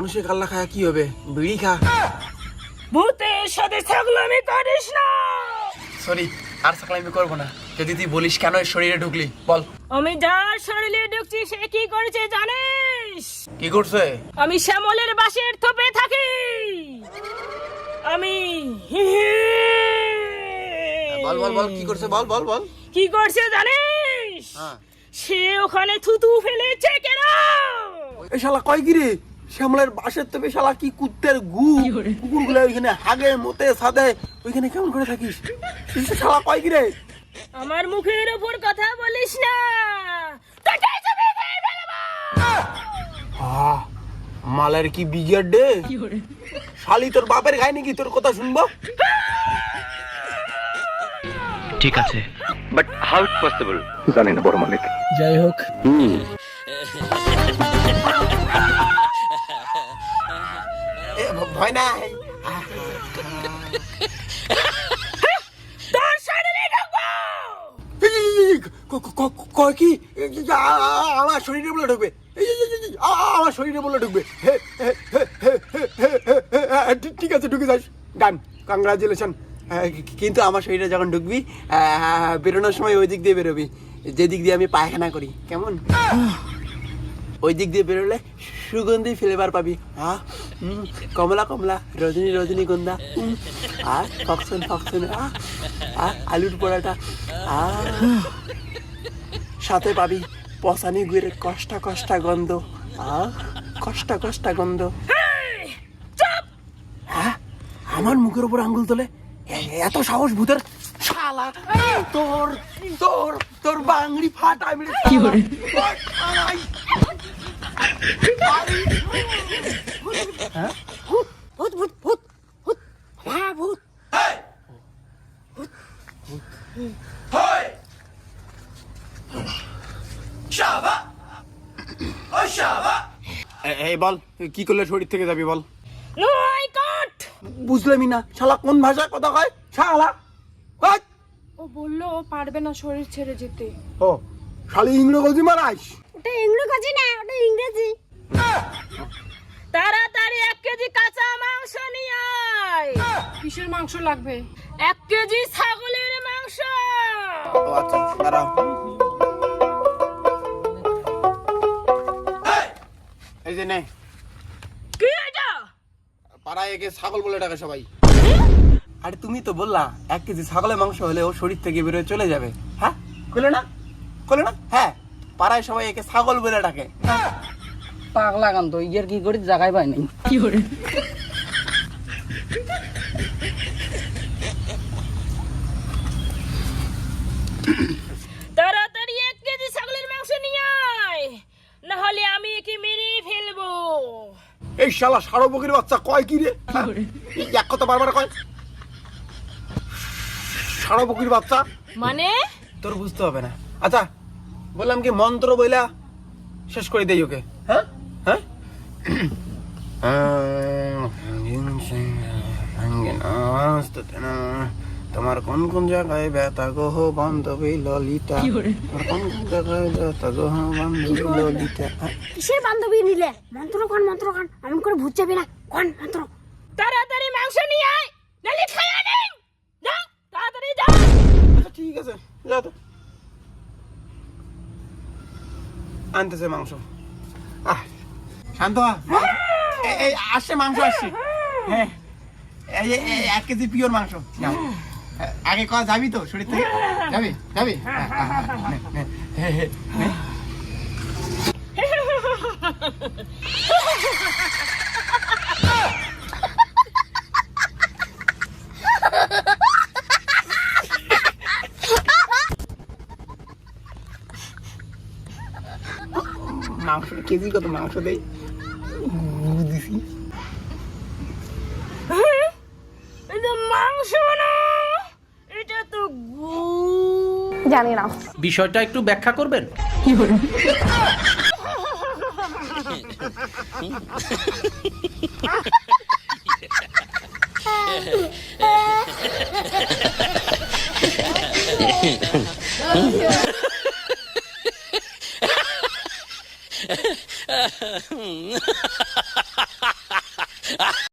মানুষের কাল্লা খায় কি হবে? বিড়ি খা। ভূতের সাথে ছাগলামি করিস না। সরি, আর ছাগলামি করবো না। যদি তুই বলিস কেন এর শরীরে ঢুকলি বল। আমি যার শরীরে ঢুকছি সে কি করেছে জানিস? কি করছে? আমি শ্যামলের বাঁশের থোপে থাকি। আমি বল বল বল, কি করছে? বল বল বল। কি করছে জানিস? হ্যাঁ। সে ওখানে থুতু ফেলেছে কেন? এই শালা কয় কি রে? শ্যামলের বাসের তো শালা কি কুত্তের গু, কুকুরগুলো ওইখানে হাগে মতে সাদে ওইখানে কেমন করে থাকিস? শালা কয় কি রে? আমার মুখের উপর কথা বলিস না। তোকে জমি খেয়ে ফেলবো। মালের কি বিগের ডে? শালি তোর বাপের গায়ে নাকি তোর কথা শুনবো? ঠিক আছে, বাট হাউ ইট পসিবল জানি না বড় মালিক। যাই হোক, ভয় নাই। তোর শরীরে ঢুকবো। কয় কি? আমার শরীরে বলে ঢুকবে? আমার শরীরে বলে ঢুকবে? ঠিক আছে, ঢুকে যাস। ডান, কংগ্রাচুলেশন। কিন্তু আমার শরীরে যখন ঢুকবি বেরোনোর সময় ওই দিক দিয়ে বেরোবি যে দিক দিয়ে আমি পায়খানা করি, কেমন? ওই দিক দিয়ে বেরোলে সুগন্ধি ফ্লেভার পাবি। কমলা কমলা, রজনী রজনীগন্ধা, ফকসন ফকসন, আলুর পরাটা, সাথে পাবি পসানি গুয়ের কষ্টা কষ্টা গন্ধ, কষ্টা কষ্টা গন্ধ। আমার মুখের উপর আঙ্গুল তোলে? এত সাহস ভূতের! শালা তোর তোর তোর বাংলি ফাটা মেরে কি করে? ভূত ভূত ভূত ভূত, হ্যাঁ ভূত। এই বল, কি করলে শরীর থেকে যাবি বল? নো আই কাট। বুঝলামই না, শালা কোন ভাষায় কথা কয় শালা? ও বললো ও পারবে না শরীর ছেড়ে যেতে। ও শালি ইংরেজি মারাইস? ওটা ইংরেজি না, ওটা ইংরেজি। তাড়াতাড়ি 1 কেজি কাঁচা মাংস নিয়ে আয়। কিসের মাংস লাগবে? 1 কেজি ছাগলের মাংস। আচ্ছা দাঁড়াও। এই যে নে, কি এটা? পাড়ায় একে ছাগল বলে ডাকে সবাই। আরে তুমি তো বললা 1 কেজি ছাগলের মাংস হলে ও শরীর থেকে বেরোয় চলে যাবে। হ্যাঁ বলে না? বলে না? হ্যাঁ, পাড়ায় সবাই একে ছাগল বলে ডাকে। পাগলা গান তো ইয়ার কি করে জায়গায় পাই নাই। কি করে? তাড়াতাড়ি 1 কেজি ছাগলের মাংস নিয়ে আয়, না হলে আমি একে মেরে ফেলবো। এই শালা সারবকির বাচ্চা কয় কি রে? এই এক কথা বারবার কয় সারবকির বাচ্চা। মানে তোর বুঝতে হবে না। আচ্ছা বললাম কি, মন্ত্র বইলা শেষ করে দেই ওকে। হ্যাঁ হ্যাঁ, তোমার কোন কোন জায়গায় ব্যথা গো বান্ধবী ললিতা, তোমার কোন কোন জায়গায় ব্যথা গো বান্ধবী ললিতা। কিসের বান্ধবী নিলে? মন্ত্র খান, এমন করে ভূত যাবে না। কোন মন্ত্র? তাড়াতাড়ি মাংস নিয়ে আয়, নালে খায়া নেই। যা তাড়াতাড়ি যা। আচ্ছা ঠিক আছে, যা তো। আনতেছে মাংস। শান্ত হ। এই আসছে মাংস, আসছে। হ্যাঁ, এই 1 কেজি পিওর মাংস নাও। আগে কয় যাবি তো শরীর থেকে? যাবি যাবি? মাংস কেজি কত মাংস দেই দিছি? এটা মাংস না, এটা তো গু। জানি না। বিষয়টা একটু ব্যাখ্যা করবেন? Ha ha ha.